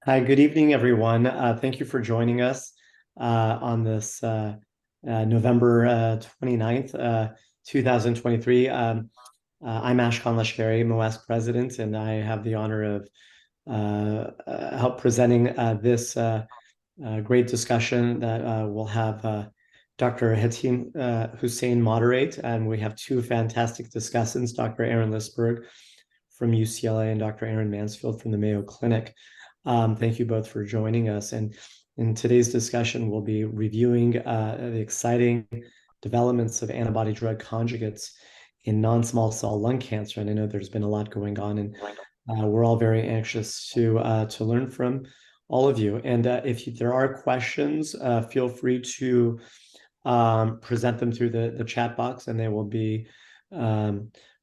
Hi, good evening, everyone. Thank you for joining us on this November 29th, 2023. I'm Ashkan Lashkari, MOASC president, and I have the honor of help presenting this great discussion that we'll have Dr. Husain moderate. And we have two fantastic discussants, Dr. Aaron Lisberg from UCLA and Dr. Aaron Mansfield from the Mayo Clinic. Thank you both for joining us. And in today's discussion, we'll be reviewing the exciting developments of antibody drug conjugates in non-small cell lung cancer. And I know there's been a lot going on, and we're all very anxious to learn from all of you. And if there are questions, feel free to present them through the chat box, and they will be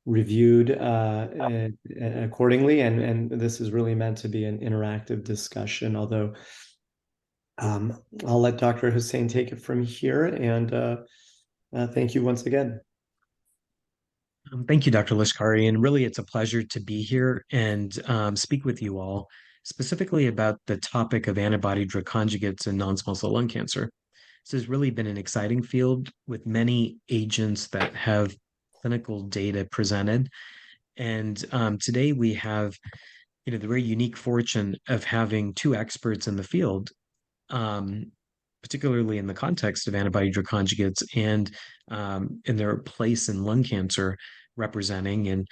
reviewed accordingly. And this is really meant to be an interactive discussion, although I'll let Dr. Husain take it from here. And thank you once again. Thank you, Dr. Lashkari. And really, it's a pleasure to be here and speak with you all, specifically about the topic of antibody drug conjugates in non-small cell lung cancer. This has really been an exciting field with many agents that have clinical data presented. And today we have, the very unique fortune of having two experts in the field, particularly in the context of antibody drug conjugates and in their place in lung cancer representing. And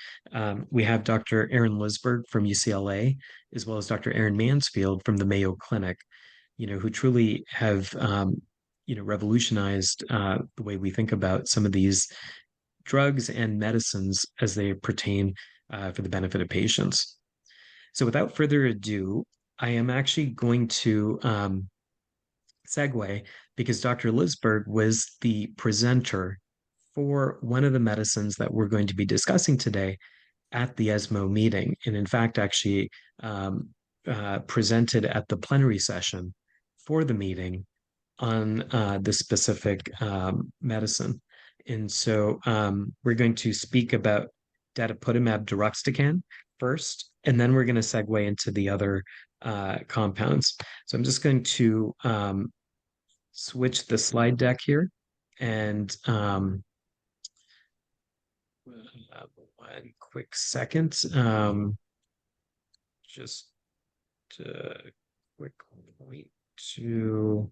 we have Dr. Aaron Lisberg from UCLA, as well as Dr. Aaron Mansfield from the Mayo Clinic, who truly have, revolutionized the way we think about some of these drugs and medicines as they pertain for the benefit of patients. So without further ado, I am actually going to segue because Dr. Lisberg was the presenter for one of the medicines that we're going to be discussing today at the ESMO meeting. And in fact, actually presented at the plenary session for the meeting on this specific medicine. And so we're going to speak about datopotamab deruxtecan first, and then we're going to segue into the other compounds. So I'm just going to switch the slide deck here and one quick second. Just a quick point to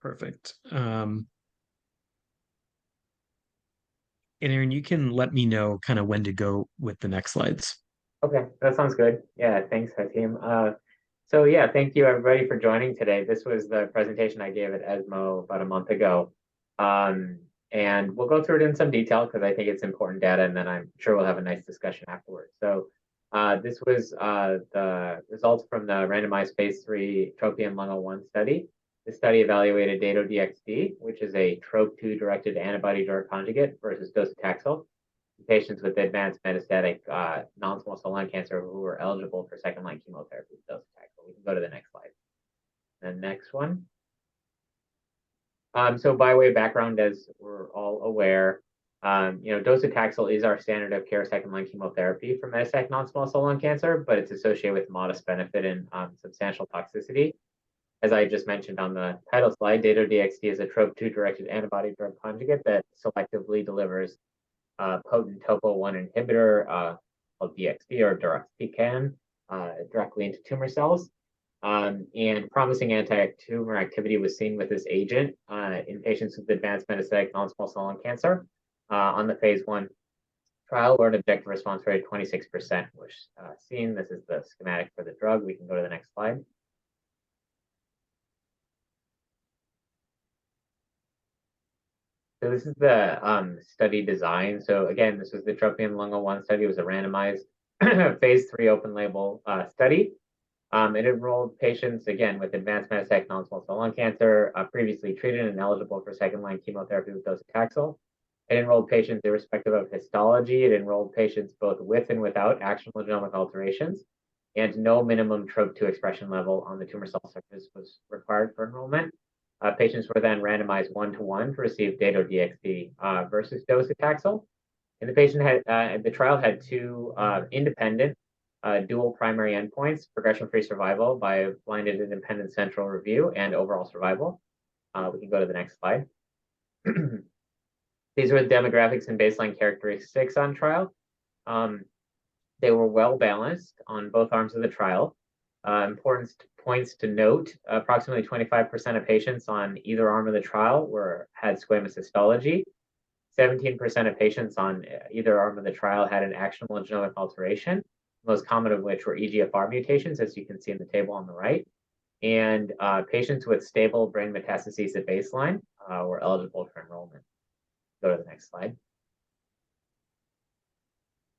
perfect. And Aaron, you can let me know kind of when to go with the next slides. Okay, that sounds good. Yeah, thanks, Hakeem. So yeah, thank you everybody for joining today. This was the presentation I gave at ESMO about a month ago. And we'll go through it in some detail because I think it's important data, and then I'm sure we'll have a nice discussion afterwards. So this was the results from the randomized phase 3 TROPION-Lung01 study. The study evaluated Dato-DXd, which is a TROP2 directed antibody drug conjugate, versus docetaxel in patients with advanced metastatic non-small cell lung cancer who were eligible for second-line chemotherapy with docetaxel. We can go to the next slide. The next one. So by way of background, as we're all aware, docetaxel is our standard of care second-line chemotherapy for metastatic non-small cell lung cancer, but it's associated with modest benefit and substantial toxicity. As I just mentioned on the title slide, Dato-DXd is a TROP2 directed antibody drug conjugate that selectively delivers potent topo-1 inhibitor called DXd or deruxtecan directly into tumor cells. And promising anti-tumor activity was seen with this agent in patients with advanced metastatic non-small cell lung cancer on the phase 1 trial, where an objective response rate of 26% was seen. This is the schematic for the drug. We can go to the next slide. So this is the study design. So again, this was the TROPION-Lung01 study. It was a randomized phase 3 open label study. It enrolled patients, again, with advanced metastatic non-small cell lung cancer, previously treated and eligible for second-line chemotherapy with docetaxel. It enrolled patients irrespective of histology. It enrolled patients both with and without actionable genomic alterations. And no minimum TROP2 expression level on the tumor cell surface was required for enrollment. Patients were then randomized 1-to-1 to receive Dato-DXd versus docetaxel. And the trial had two independent dual primary endpoints: progression-free survival by blinded independent central review and overall survival. We can go to the next slide. These were the demographics and baseline characteristics on trial. They were well balanced on both arms of the trial. Important points to note: approximately 25% of patients on either arm of the trial had squamous histology. 17% of patients on either arm of the trial had an actionable genomic alteration, most common of which were EGFR mutations, as you can see in the table on the right. And patients with stable brain metastases at baseline were eligible for enrollment. Go to the next slide.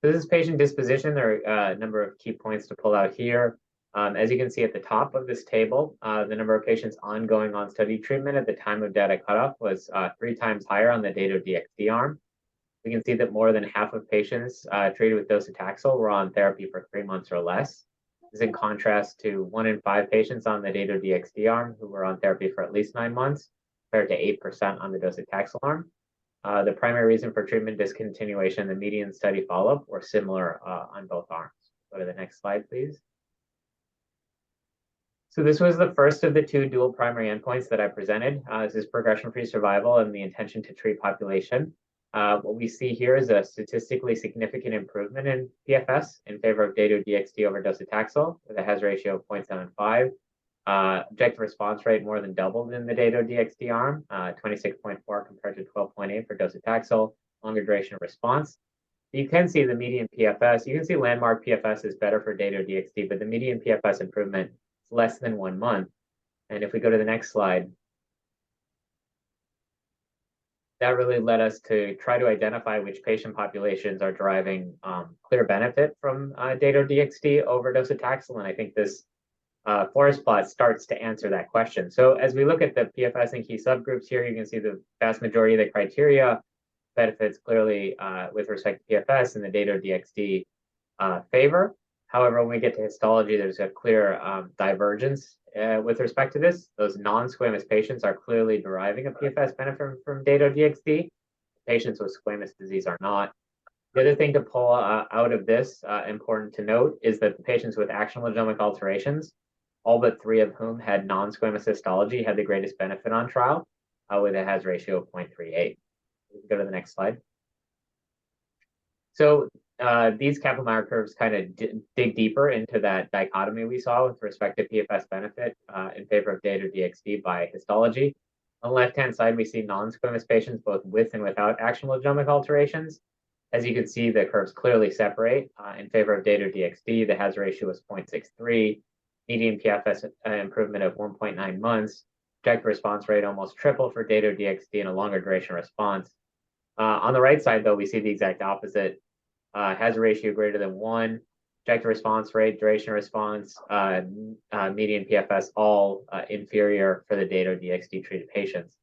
So this is patient disposition. There are a number of key points to pull out here. As you can see at the top of this table, the number of patients ongoing on study treatment at the time of data cutoff was 3 times higher on the Dato-DXd arm. We can see that more than half of patients treated with docetaxel were on therapy for 3 months or less. This is in contrast to 1 in 5 patients on the Dato-DXd arm who were on therapy for at least 9 months, compared to 8% on the docetaxel arm. The primary reason for treatment discontinuation and the median study follow-up were similar on both arms. Go to the next slide, please. So this was the first of the 2 dual primary endpoints that I presented. This is progression-free survival and the intention to treat population. What we see here is a statistically significant improvement in PFS in favor of Dato-DXd over docetaxel with a hazard ratio of 0.75. Objective response rate more than doubled in the Dato-DXd arm, 26.4 compared to 12.8 for docetaxel. Longer duration of response. You can see the median PFS. You can see landmark PFS is better for Dato-DXd, but the median PFS improvement is less than 1 month. And if we go to the next slide, that really led us to try to identify which patient populations are deriving clear benefit from Dato-DXd over docetaxel. And I think this forest plot starts to answer that question. So as we look at the PFS and key subgroups here, you can see the vast majority of the criteria benefits clearly with respect to PFS in the Dato-DXd favor. However, when we get to histology, there's a clear divergence with respect to this. Those non-squamous patients are clearly deriving a PFS benefit from Dato-DXd. Patients with squamous disease are not. The other thing to pull out of this, important to note, is that the patients with actionable genomic alterations, all but 3 of whom had non-squamous histology, had the greatest benefit on trial with a hazard ratio of 0.38. We can go to the next slide. So these Kaplan-Meier curves kind of dig deeper into that dichotomy we saw with respect to PFS benefit in favor of Dato-DXd by histology. On the left-hand side, we see non-squamous patients, both with and without actionable genomic alterations. As you can see, the curves clearly separate in favor of Dato-DXd. The hazard ratio was 0.63, median PFS improvement of 1.9 months, objective response rate almost triple for Dato-DXd, and a longer duration response. On the right side, though, we see the exact opposite. Hazard ratio greater than 1, objective response rate, duration response, median PFS, all inferior for the Dato-DXd treated patients.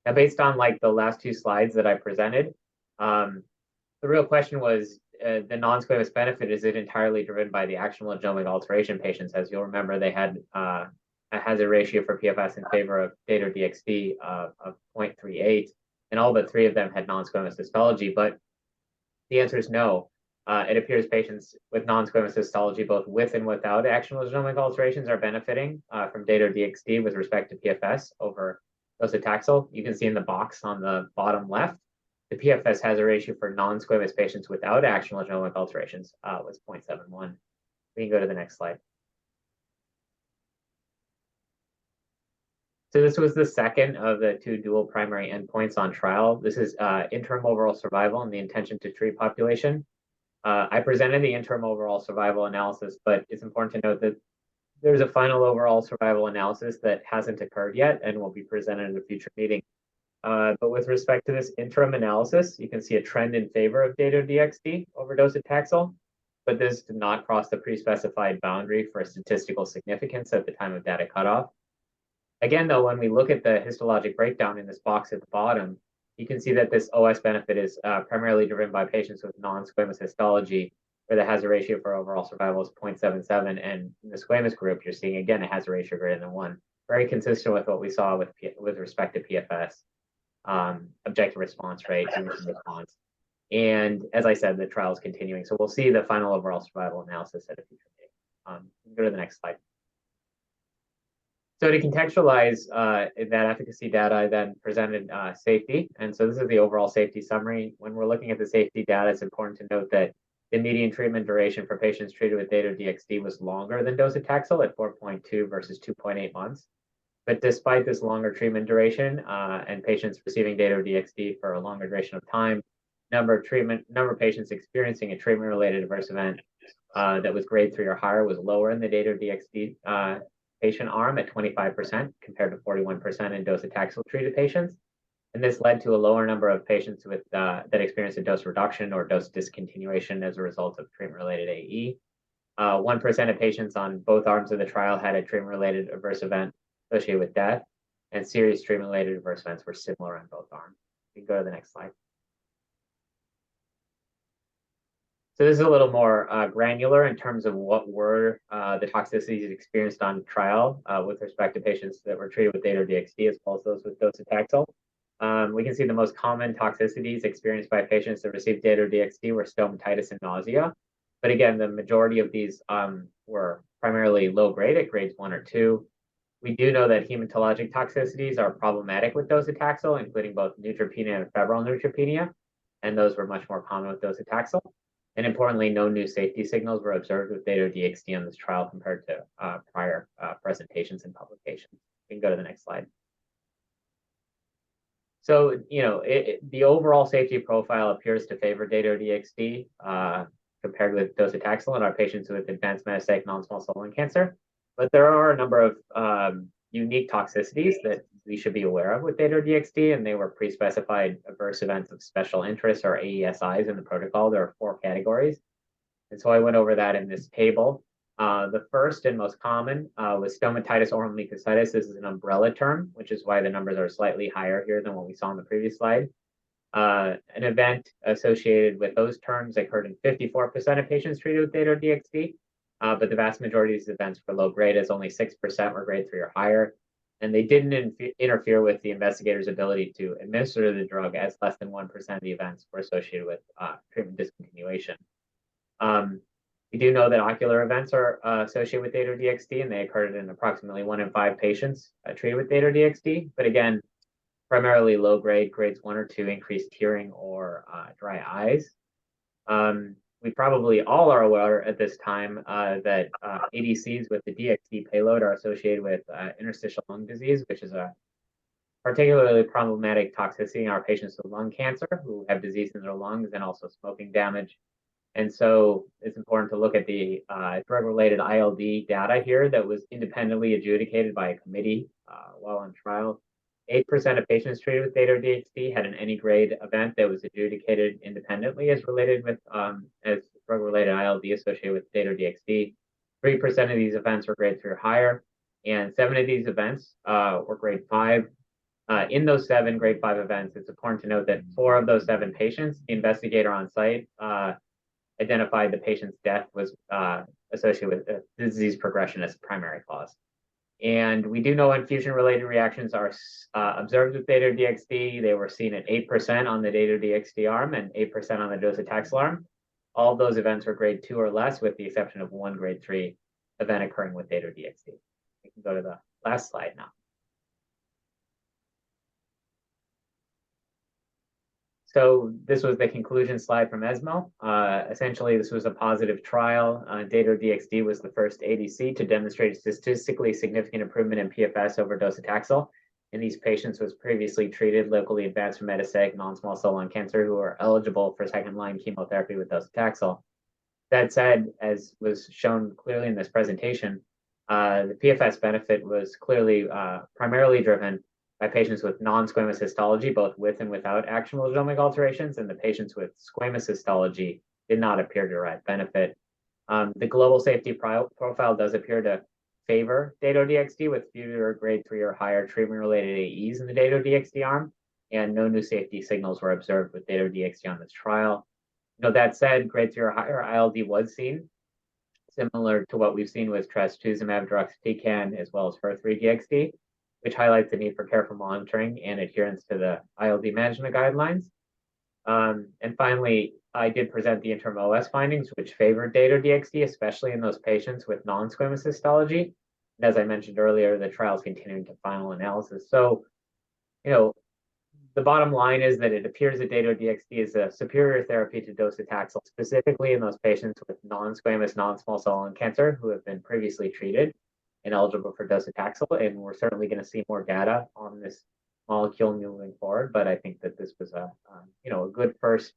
Now, based on like the last 2 slides that I presented, the real question was the non-squamous benefit, is it entirely driven by the actionable genomic alteration patients? As you'll remember, they had a hazard ratio for PFS in favor of Dato-DXd of 0.38, and all but 3 of them had non-squamous histology. But the answer is no. It appears patients with non-squamous histology, both with and without actionable genomic alterations, are benefiting from Dato-DXd with respect to PFS over docetaxel. You can see in the box on the bottom left, the PFS hazard ratio for non-squamous patients without actionable genomic alterations was 0.71. We can go to the next slide. So this was the second of the 2 dual primary endpoints on trial. This is interim overall survival and the intention to treat population. I presented the interim overall survival analysis, but it's important to note that there's a final overall survival analysis that hasn't occurred yet and will be presented in a future meeting. But with respect to this interim analysis, you can see a trend in favor of Dato-DXd over docetaxel, but this did not cross the pre-specified boundary for statistical significance at the time of data cutoff. Again, though, when we look at the histologic breakdown in this box at the bottom, you can see that this OS benefit is primarily driven by patients with non-squamous histology, where the hazard ratio for overall survival is 0.77. And in the squamous group, you're seeing, again, a hazard ratio greater than 1. Very consistent with what we saw with respect to PFS, objective response rate, duration response. And as I said, the trial is continuing. So we'll see the final overall survival analysis at a future date. Go to the next slide. So to contextualize that efficacy data, I then presented safety. And so this is the overall safety summary. When we're looking at the safety data, it's important to note that the median treatment duration for patients treated with Dato-DXd was longer than docetaxel at 4.2 versus 2.8 months. But despite this longer treatment duration and patients receiving Dato-DXd for a longer duration of time, number of patients experiencing a treatment-related adverse event that was grade 3 or higher was lower in the Dato-DXd patient arm at 25% compared to 41% in docetaxel treated patients. And this led to a lower number of patients with that experienced a dose reduction or dose discontinuation as a result of treatment-related AE. 1% of patients on both arms of the trial had a treatment-related adverse event associated with death, and serious treatment-related adverse events were similar on both arms. We can go to the next slide. So this is a little more granular in terms of what were the toxicities experienced on trial with respect to patients that were treated with Dato-DXd as well as those with docetaxel. We can see the most common toxicities experienced by patients that received Dato-DXd were stomatitis and nausea. But again, the majority of these were primarily low grade at grades 1 or 2. We do know that hematologic toxicities are problematic with docetaxel, including both neutropenia and febrile neutropenia, and those were much more common with docetaxel. And importantly, no new safety signals were observed with Dato-DXd on this trial compared to prior presentations and publications. We can go to the next slide. So, the overall safety profile appears to favor Dato-DXd compared with docetaxel in our patients with advanced metastatic non-small cell lung cancer. But there are a number of unique toxicities that we should be aware of with Dato-DXd, and they were pre-specified adverse events of special interest, or AESIs, in the protocol. There are 4 categories. And so I went over that in this table. The first and most common was stomatitis oral mucositis. This is an umbrella term, which is why the numbers are slightly higher here than what we saw in the previous slide. An event associated with those terms occurred in 54% of patients treated with Dato-DXd, but the vast majority of these events were low grade, as only 6% were grade 3 or higher. And they didn't interfere with the investigator's ability to administer the drug, as less than 1% of the events were associated with treatment discontinuation. We do know that ocular events are associated with Dato-DXd, and they occurred in approximately 1 in 5 patients treated with Dato-DXd. But again, primarily low grade, grades 1 or 2, increased tearing or dry eyes. We probably all are aware at this time that ADCs with the DXd payload are associated with interstitial lung disease, which is a particularly problematic toxicity in our patients with lung cancer who have disease in their lungs and also smoking damage. And so it's important to look at the drug-related ILD data here that was independently adjudicated by a committee while on trial. 8% of patients treated with Dato-DXd had an any grade event that was adjudicated independently as related with as drug-related ILD associated with Dato-DXd. 3% of these events were grade 3 or higher, and 7 of these events were grade 5. In those 7 grade 5 events, it's important to note that 4 of those 7 patients, the investigator on site identified the patient's death was associated with disease progression as a primary cause. And we do know infusion-related reactions are observed with Dato-DXd. They were seen at 8% on the Dato-DXd arm and 8% on the docetaxel arm. All of those events were grade 2 or less, with the exception of 1 grade 3 event occurring with Dato-DXd. We can go to the last slide now. So this was the conclusion slide from ESMO. Essentially, this was a positive trial. Dato-DXd was the first ADC to demonstrate statistically significant improvement in PFS over docetaxel in these patients was previously treated locally advanced metastatic non-small cell lung cancer who are eligible for second-line chemotherapy with docetaxel. That said, as was shown clearly in this presentation, the PFS benefit was clearly primarily driven by patients with non-squamous histology, both with and without actionable genomic alterations, and the patients with squamous histology did not appear to derive benefit. The global safety profile does appear to favor Dato-DXd with fewer grade 3 or higher treatment-related AEs in the Dato-DXd arm, and no new safety signals were observed with Dato-DXd on this trial. That said, grade 3 or higher ILD was seen, similar to what we've seen with trastuzumab deruxtecan as well as HER3-DXd, which highlights the need for careful monitoring and adherence to the ILD management guidelines. And finally, I did present the interim OS findings, which favored Dato-DXd, especially in those patients with non-squamous histology. And as I mentioned earlier, the trial is continuing to final analysis. So, the bottom line is that it appears that Dato-DXd is a superior therapy to docetaxel, specifically in those patients with non-squamous non-small cell lung cancer who have been previously treated and eligible for docetaxel. And we're certainly going to see more data on this molecule moving forward. But I think that this was a good first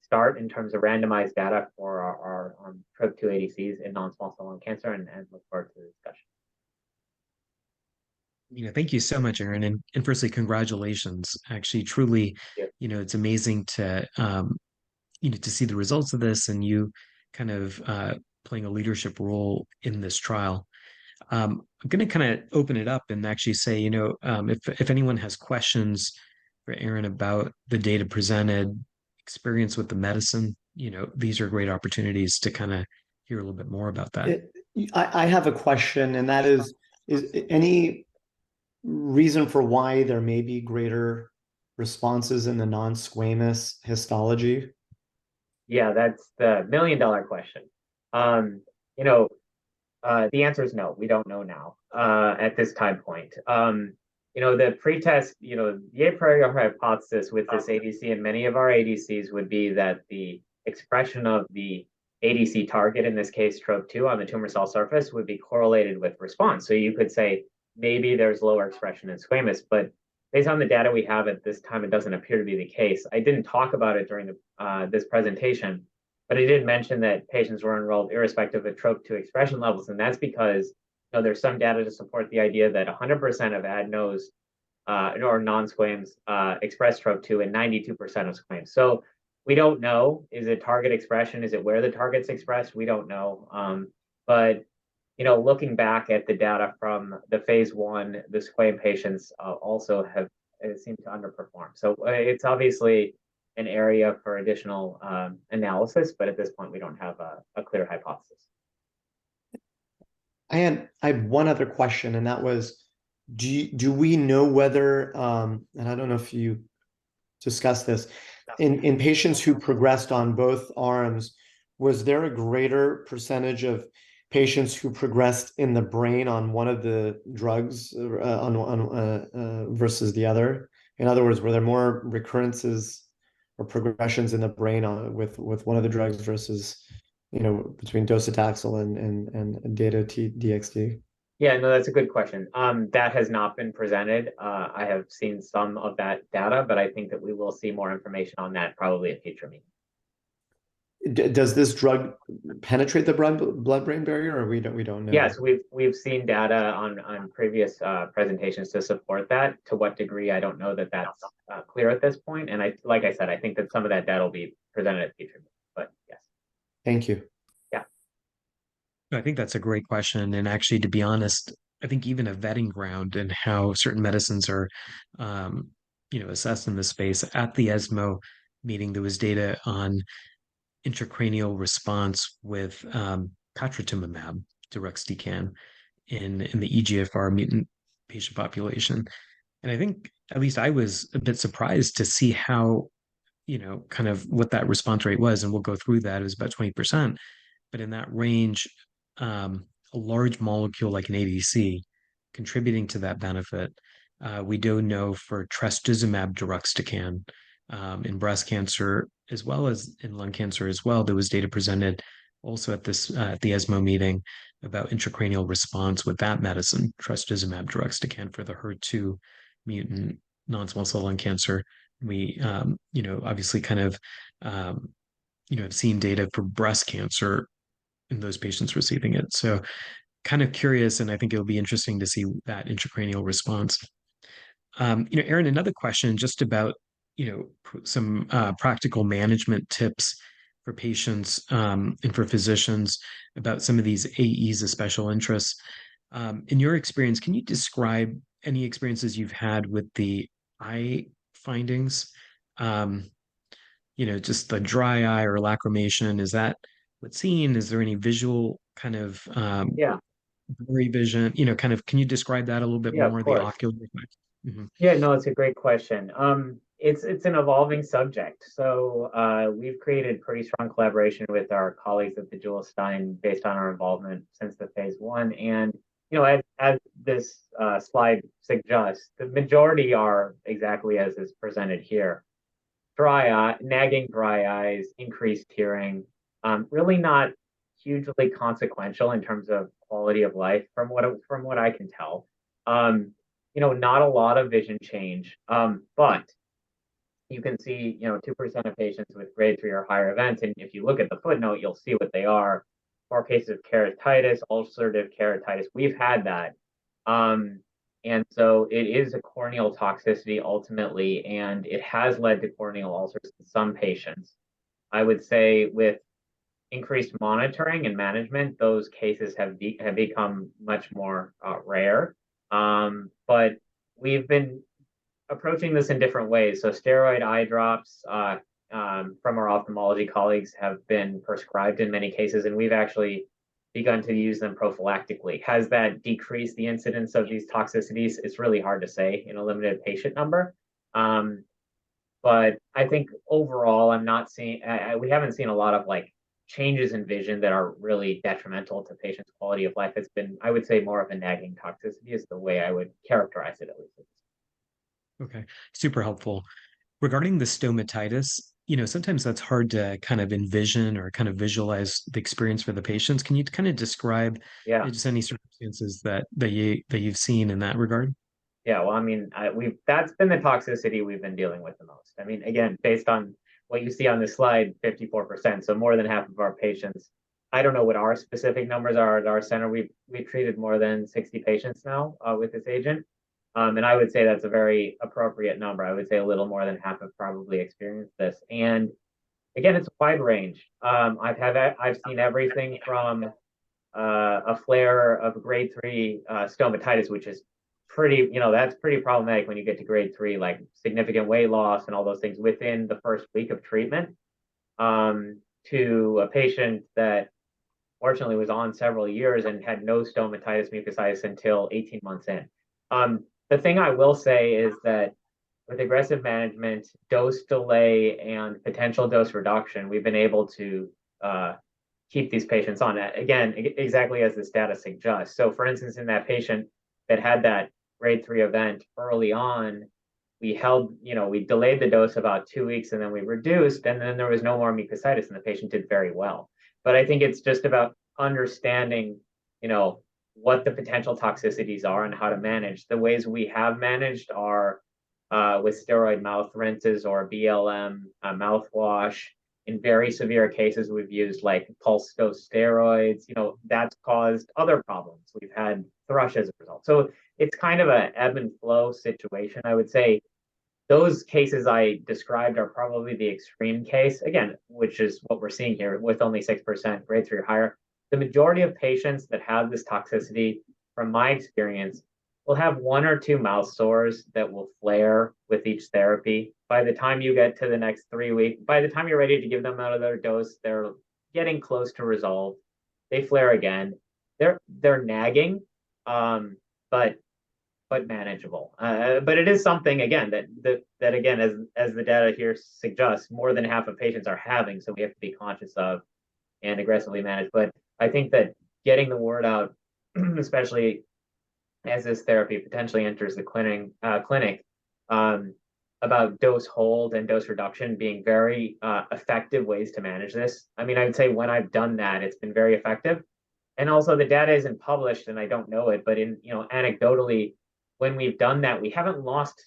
start in terms of randomized data for our TROP2 ADCs in non-small cell lung cancer, and look forward to the discussion. Thank you so much, Aaron. And firstly, congratulations. Actually, truly, it's amazing to to see the results of this and you kind of playing a leadership role in this trial. I'm going to kind of open it up and actually say, if anyone has questions for Aaron about the data presented, experience with the medicine, these are great opportunities to kind of hear a little bit more about that. I have a question, and that is any reason for why there may be greater responses in the non-squamous histology? Yeah, that's the $1,000,000 question. The answer is no. We don't know now at this time point. The pretest, the a priori hypothesis with this ADC and many of our ADCs would be that the expression of the ADC target, in this case TROP2, on the tumor cell surface would be correlated with response. So you could say maybe there's lower expression in squamous, but based on the data we have at this time, it doesn't appear to be the case. I didn't talk about it during this presentation, but I did mention that patients were enrolled irrespective of TROP2 expression levels, and that's because there's some data to support the idea that 100% of adenos or non-squams express TROP2 and 92% of squams. So we don't know. Is it target expression? Is it where the target's expressed? We don't know. But looking back at the data from the phase 1, the squam patients also have seemed to underperform. So it's obviously an area for additional analysis, but at this point, we don't have a clear hypothesis. I had one other question, and that was, do we know whether, and I don't know if you discussed this, in patients who progressed on both arms, was there a greater percentage of patients who progressed in the brain on one of the drugs versus the other? In other words, were there more recurrences or progressions in the brain with one of the drugs versus between docetaxel and Dato-DXd? Yeah, no, that's a good question. That has not been presented. I have seen some of that data, but I think that we will see more information on that probably at future meetings. Does this drug penetrate the blood-brain barrier, or we don't know? Yes, we've seen data on previous presentations to support that. To what degree, I don't know that that's clear at this point. And like I said, I think that some of that data will be presented at future meetings. But yes. Thank you. Yeah. I think that's a great question. And actually, to be honest, I think even a vetting ground and how certain medicines are, assessed in this space. At the ESMO meeting, there was data on intracranial response with patritumumab deruxtecan in the EGFR mutant patient population. And I think at least I was a bit surprised to see how, kind of what that response rate was. And we'll go through that. It was about 20%. But in that range, a large molecule like an ADC contributing to that benefit. We do know for trastuzumab deruxtecan in breast cancer, as well as in lung cancer as well, there was data presented also at the ESMO meeting about intracranial response with that medicine, trastuzumab deruxtecan, for the HER2 mutant non-small cell lung cancer. We, obviously kind of, have seen data for breast cancer in those patients receiving it. So kind of curious, and I think it'll be interesting to see that intracranial response. Aaron, another question just about, some practical management tips for patients and for physicians about some of these AEs of special interest. In your experience, can you describe any experiences you've had with the eye findings? Just the dry eye or lacrimation, is that what's seen? Is there any visual kind of blurry vision? Kind of, can you describe that a little bit more, the ocular effect? Yeah, no, it's a great question. it's an evolving subject. So we've created pretty strong collaboration with our colleagues at the Jules Stein based on our involvement since the phase 1. And as this slide suggests, the majority are exactly as is presented here: dry eye, nagging dry eyes, increased hearing. Really not hugely consequential in terms of quality of life, from what I can tell. Not a lot of vision change, but you can see, 2% of patients with grade 3 or higher events. And if you look at the footnote, you'll see what they are. 4 cases of keratitis, ulcerative keratitis. We've had that. And so it is a corneal toxicity ultimately, and it has led to corneal ulcers in some patients. I would say with increased monitoring and management, those cases have become much more rare. But we've been approaching this in different ways. So steroid eye drops from our ophthalmology colleagues have been prescribed in many cases, and we've actually begun to use them prophylactically. Has that decreased the incidence of these toxicities? It's really hard to say in a limited patient number. But I think overall, we haven't seen a lot of changes in vision that are really detrimental to patients' quality of life. It's been, I would say, more of a nagging toxicity is the way I would characterize it, at least. Okay, super helpful. Regarding the stomatitis, sometimes that's hard to kind of envision or kind of visualize the experience for the patients. Can you kind of describe just any circumstances that you've seen in that regard? Yeah, well, I mean, that's been the toxicity we've been dealing with the most. I mean, again, based on what you see on this slide, 54%, so more than half of our patients. I don't know what our specific numbers are at our center. We've treated more than 60 patients now with this agent. And I would say that's a very appropriate number. I would say a little more than half have probably experienced this. And again, it's a wide range. I've seen everything from a flare of grade 3 stomatitis, which is that's pretty problematic when you get to grade 3, like significant weight loss and all those things within the first week of treatment, to a patient that fortunately was on several years and had no stomatitis mucositis until 18 months in. The thing I will say is that with aggressive management, dose delay, and potential dose reduction, we've been able to keep these patients on. Again, exactly as this data suggests. So for instance, in that patient that had that grade 3 event early on, we delayed the dose about 2 weeks, and then we reduced, and then there was no more mucositis, and the patient did very well. But I think it's just about understanding, what the potential toxicities are and how to manage. The ways we have managed are with steroid mouth rinses or BLM mouthwash. In very severe cases, we've used pulse dose steroids. That's caused other problems. We've had thrush as a result. So it's kind of an ebb and flow situation. I would say those cases I described are probably the extreme case, again, which is what we're seeing here with only 6% grade 3 or higher. The majority of patients that have this toxicity, from my experience, will have 1 or 2 mouth sores that will flare with each therapy. By the time you get to the next 3 weeks, by the time you're ready to give them another dose, they're getting close to resolve. They flare again. They're nagging, but manageable. But it is something, again, that again, as the data here suggests, more than half of patients are having, so we have to be conscious of and aggressively manage. But I think that getting the word out, especially as this therapy potentially enters the clinic, about dose hold and dose reduction being very effective ways to manage this. I mean, I would say when I've done that, it's been very effective. And also the data isn't published and I don't know it, but anecdotally, when we've done that, we haven't lost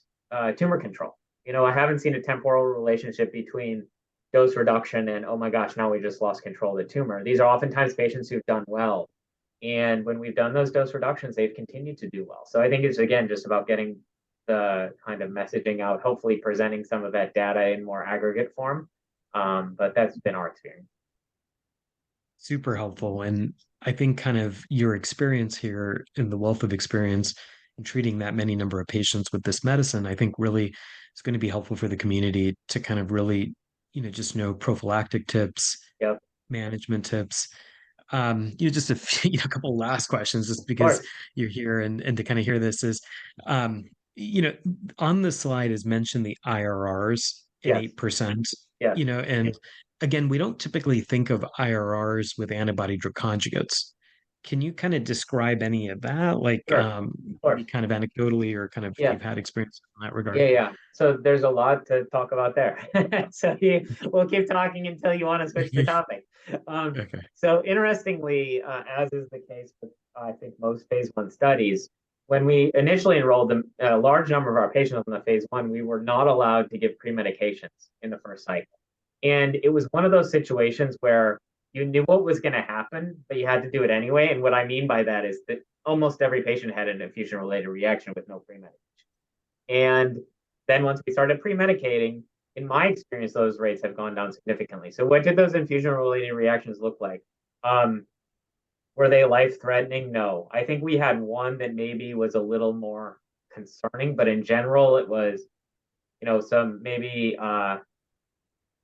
tumor control. I haven't seen a temporal relationship between dose reduction and, oh my gosh, now we just lost control of the tumor. These are oftentimes patients who've done well. And when we've done those dose reductions, they've continued to do well. So I think it's, again, just about getting the kind of messaging out, hopefully presenting some of that data in more aggregate form. But that's been our experience. Super helpful. And I think kind of your experience here and the wealth of experience in treating that many number of patients with this medicine, I think really is going to be helpful for the community to kind of really, just know prophylactic tips, management tips. Just a couple last questions, just because you're here and to kind of hear this is, on the slide is mentioned the IRRs in Yes, 8%, yes, and again, we don't typically think of IRRs with antibody drug conjugates. Can you kind of describe any of that, like sure, of maybe course. kind of anecdotally or kind of if Yeah, you've had experience in that regard? yeah. So there's a lot to talk about there. We'll keep talking until you want to switch the topic. Okay. So interestingly, as is the case with I think most phase 1 studies, when we initially enrolled a large number of our patients in the phase 1, we were not allowed to give pre-medications in the first cycle. And it was one of those situations where you knew what was going to happen, but you had to do it anyway. And what I mean by that is that almost every patient had an infusion-related reaction with no pre-medication. And then once we started pre-medicating, in my experience, those rates have gone down significantly. So what did those infusion-related reactions look like? Were they life-threatening? No. I think we had one that maybe was a little more concerning, but in general, it was, some maybe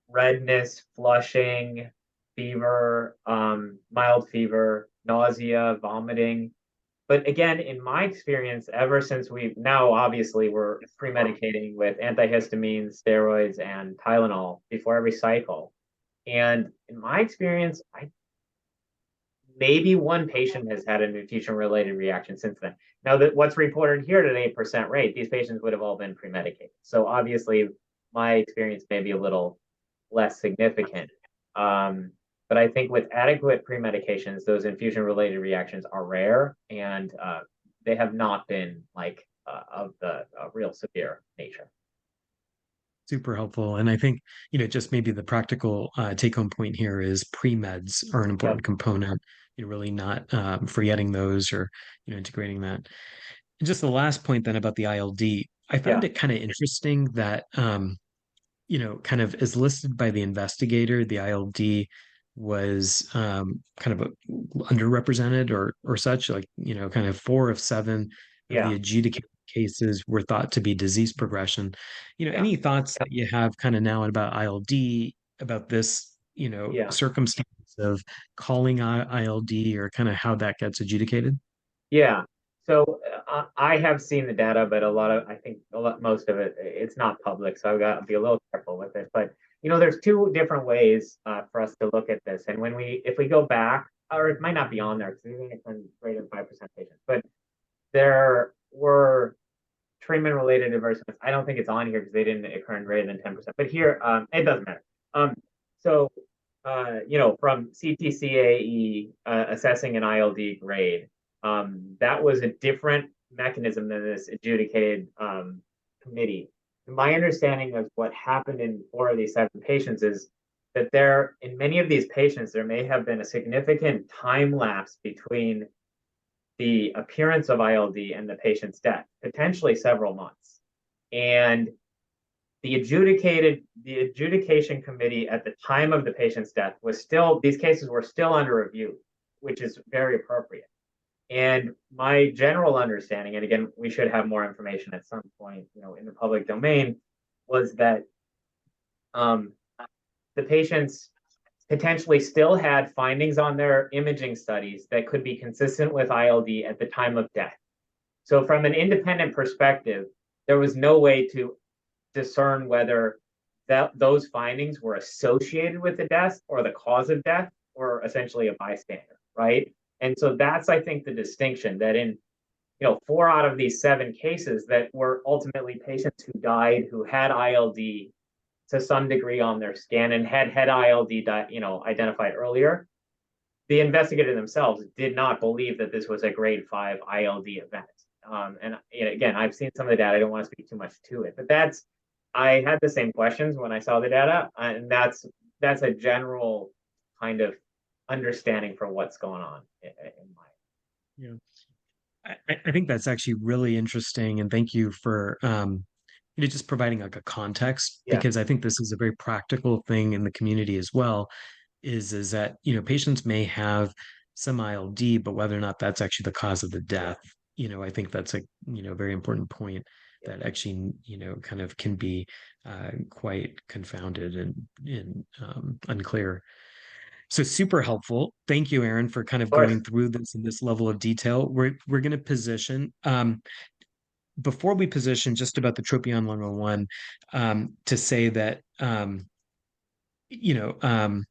redness, flushing, fever, mild fever, nausea, vomiting. But again, in my experience, ever since we've now obviously we're pre-medicating with antihistamines, steroids, and Tylenol before every cycle. And in my experience, maybe one patient has had an infusion-related reaction since then. Now, that what's reported here at an 8% rate, these patients would have all been pre-medicated. So obviously, my experience may be a little less significant. But I think with adequate pre-medications, those infusion-related reactions are rare, and they have not been like of the real severe nature. Super helpful. And I think, just maybe the practical take-home point here is pre-meds are an important component. You're really not forgetting those or, integrating that. And just the last point then about the ILD, I found it kind of interesting that, kind of as listed by the investigator, the ILD was kind of underrepresented or such, like, kind of 4 of 7 of the adjudicated cases were thought to be disease progression. Any thoughts that you have kind of now about ILD, about this, circumstance of calling ILD or kind of how that gets adjudicated? Yeah. So I have seen the data, but most of it, it's not public. So I've got to be a little careful with it. But, there's 2 different ways for us to look at this. And if we go back, or it might not be on there because we think it's been greater than 5% patients, but there were treatment-related adverse events. I don't think it's on here because they didn't occur in greater than 10%. But here, it doesn't matter. So, from CTCAE assessing an ILD grade, that was a different mechanism than this adjudicated committee. My understanding of what happened in 4 of these 7 patients is that in many of these patients, there may have been a significant time lapse between the appearance of ILD and the patient's death, potentially several months. And the adjudication committee at the time of the patient's death these cases were still under review, which is very appropriate. And my general understanding, and again, we should have more information at some point, in the public domain, was that the patients potentially still had findings on their imaging studies that could be consistent with ILD at the time of death. So from an independent perspective, there was no way to discern whether those findings were associated with the death or the cause of death or essentially a bystander, right? And so that's, I think, the distinction that in, 4 out of these 7 cases that were ultimately patients who died who had ILD to some degree on their scan and had ILD, identified earlier, the investigator themselves did not believe that this was a grade 5 ILD event. And again, I've seen some of the data. I don't want to speak too much to it, but I had the same questions when I saw the data, and that's a general kind of understanding for what's going on in my. I think that's actually really interesting, and thank you for just providing like a context, because I think this is a very practical thing in the community as well. Is that patients may have some ILD, but whether or not that's actually the cause of the death, I think that's a very important point that actually kind of can be quite confounded and unclear. So super helpful. Thank you, Aaron, for kind of going through this in this level of detail. We're going to position. before we position just about the Tropion Lung 01, to say that, you know,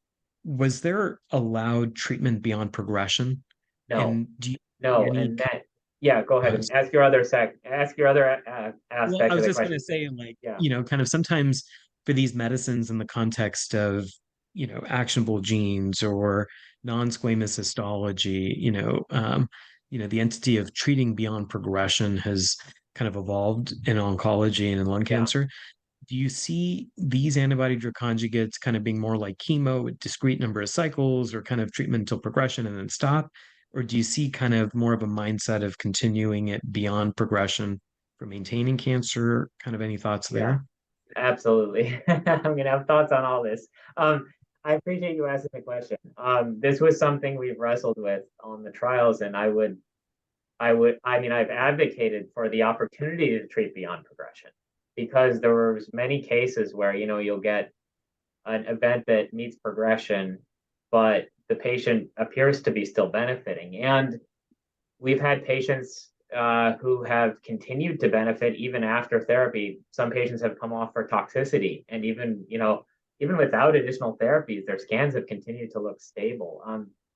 was there allowed treatment beyond progression? No, And do you see no, any? and that, yeah, go ahead Uh, and ask your other well, I aspect of was the just going to question. say, like, Yeah, kind of sometimes for these medicines in the context of, actionable genes or non-squamous histology, the entity of treating beyond progression has kind of evolved in oncology and in lung yeah. cancer. Do you see these antibody drug conjugates kind of being more like chemo with discrete number of cycles or kind of treatment until progression and then stop? Or do you see kind of more of a mindset of continuing it beyond progression for maintaining cancer? Kind of any thoughts Yeah, there? absolutely. I'm gonna have thoughts on all this. I appreciate you asking the question. This was something we've wrestled with on the trials, and I mean, I've advocated for the opportunity to treat beyond progression because there was many cases where, you'll get an event that meets progression, but the patient appears to be still benefiting. And we've had patients who have continued to benefit even after therapy. Some patients have come off for toxicity, and even without additional therapies, their scans have continued to look stable.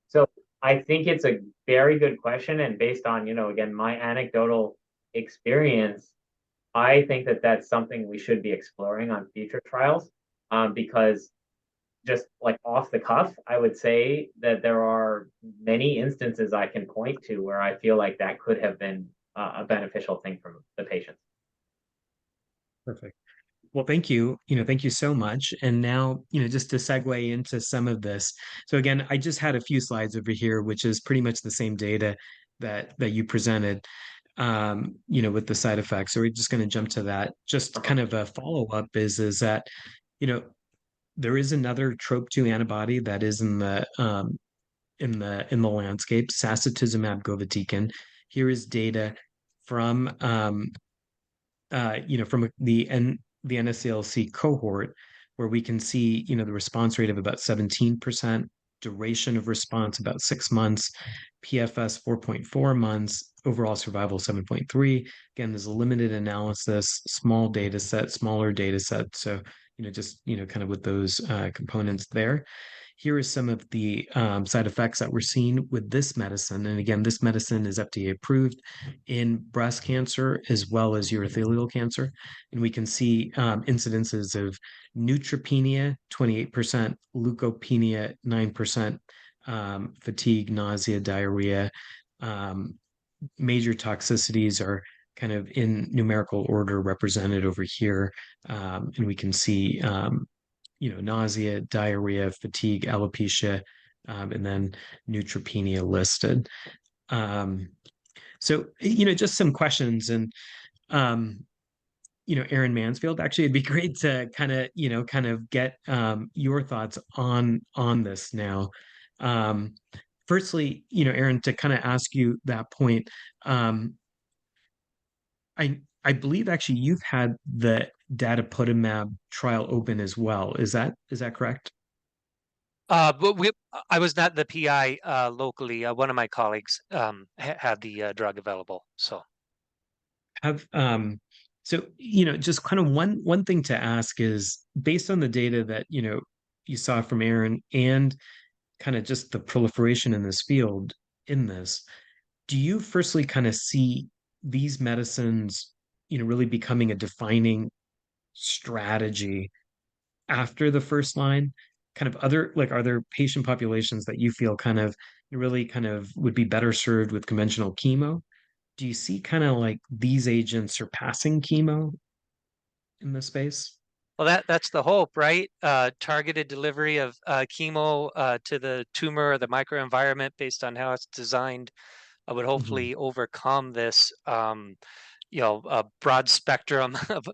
So I think it's a very good question, and based on again my anecdotal experience, I think that that's something we should be exploring on future trials, because just like off the cuff, I would say that there are many instances I can point to where I feel like that could have been a beneficial thing for the patients. Perfect. Well, thank you. Thank you so much. And now, just to segue into some of this. So again, I just had a few slides over here, which is pretty much the same data that you presented, with the side effects. So we're just going to jump to that. Just kind of a follow-up is that, you know, there is another TROP2 antibody that is in the landscape, sacituzumab govitecan. Here is data from from the NSCLC cohort, where we can see, the response rate of about 17%, duration of response about 6 months, PFS 4.4 months, overall survival 7.3. Again, there's a limited analysis, small data set, smaller data set. So, just, kind of with those components there. Here are some of the side effects that we're seeing with this medicine. And again, this medicine is FDA approved in breast cancer as well as urothelial cancer. And we can see incidences of neutropenia, 28%, leukopenia, 9%, fatigue, nausea, diarrhea. Major toxicities are kind of in numerical order represented over here. And we can see nausea, diarrhea, fatigue, alopecia, and then neutropenia listed. So, just some questions. And, Aaron Mansfield, actually, it'd be great to kind of get your thoughts on this now. Firstly, Aaron, to kind of ask you that point, I believe actually you've had the datopotamab trial open as well. Is that correct? But I was not the PI locally. One of my colleagues had the drug available. So Have so just kind of one thing to ask is, based on the data that you saw from Aaron and kind of just the proliferation in this field in this, do you firstly kind of see these medicines really becoming a defining strategy after the first line? Kind of other, like, are there patient populations that you feel kind of really kind of would be better served with conventional chemo? Do you see kind of like these agents surpassing chemo in this space? well, that's the hope, right? Targeted delivery of chemo to the tumor or the microenvironment based on how it's designed would Mhm. hopefully overcome this a broad spectrum of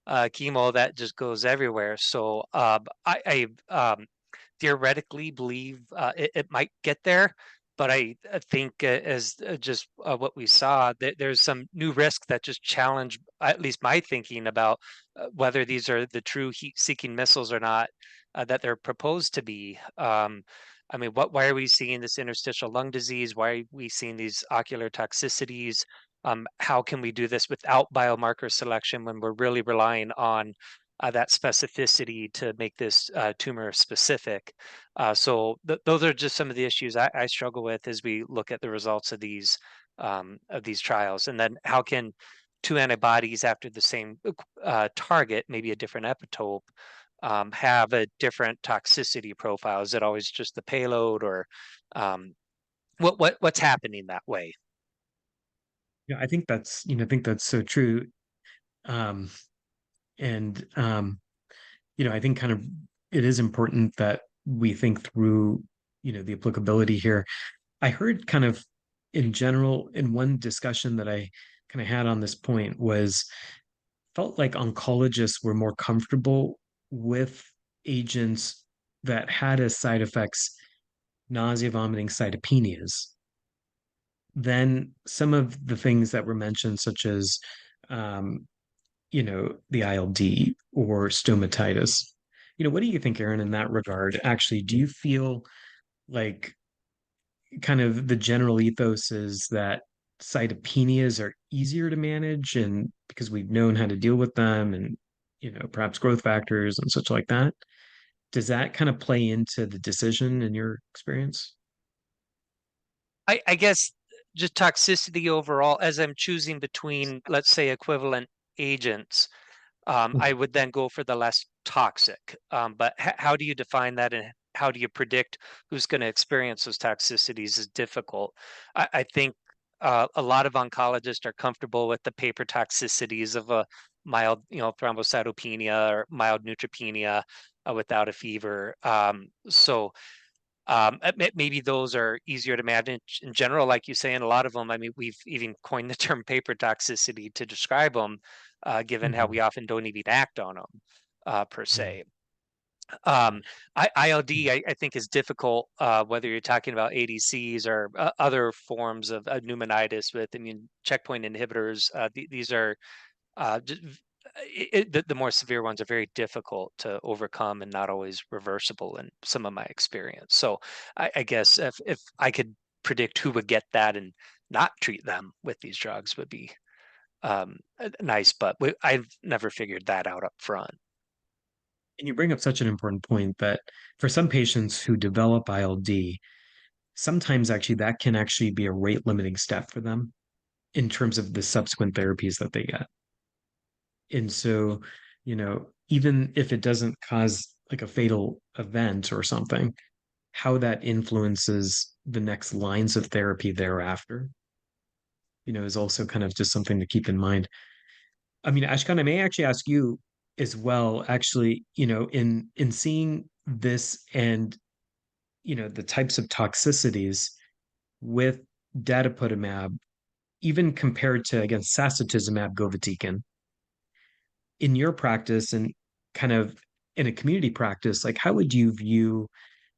chemo that just goes everywhere. So I theoretically believe it might get there, but I think as just what we saw, there's some new risks that just challenge at least my thinking about whether these are the true heat-seeking missiles or not that they're proposed to be. I mean, why are we seeing this interstitial lung disease? Why are we seeing these ocular toxicities? how can we do this without biomarker selection when we're really relying on that specificity to make this tumor specific? So those are just some of the issues I struggle with as we look at the results of these trials. And then how can two antibodies after the same target, maybe a different epitope, have a different toxicity profile? Is it always just the payload, or what's happening that way? Yeah, I think that's so true. Um, and I think kind of it is important that we think through, the applicability here. I heard kind of in general in one discussion that I kind of had on this point was felt like oncologists were more comfortable with agents that had as side effects nausea, vomiting, cytopenias. Then some of the things that were mentioned, such as the ILD or stomatitis. What do you think, Aaron, in that regard? Actually, do you feel like kind of the general ethos is that cytopenias are easier to manage and because we've known how to deal with them and perhaps growth factors and such like that? Does that kind of play into the decision in your experience? I guess just toxicity overall, as I'm choosing between, let's say, equivalent agents, I would then go for the less toxic. But how do you define that, and how do you predict who's going to experience those toxicities is difficult. I think a lot of oncologists are comfortable with the paper toxicities of a mild, thrombocytopenia or mild neutropenia without a fever. Maybe those are easier to manage in general, like you say, and a lot of them, I mean, we've even coined the term paper toxicity to describe them, given how we often don't even act on them per se. ILD, I think, is difficult, whether you're talking about ADCs or other forms of pneumonitis with immune checkpoint inhibitors. These are the more severe ones are very difficult to overcome and not always reversible in some of my experience. So I guess if I could predict who would get that and not treat them with these drugs would be nice, but I've never figured that out up front. And you bring up such an important point that for some patients who develop ILD, sometimes actually that can actually be a rate limiting step for them in terms of the subsequent therapies that they get. And so, even if it doesn't cause like a fatal event or something, how that influences the next lines of therapy thereafter, is also kind of just something to keep in mind. I mean, Ashkan, I may actually ask you as well, actually, in seeing this and the types of toxicities with datopotamab, even compared to against sacituzumab govitecan, in your practice and kind of in a community practice, like how would you view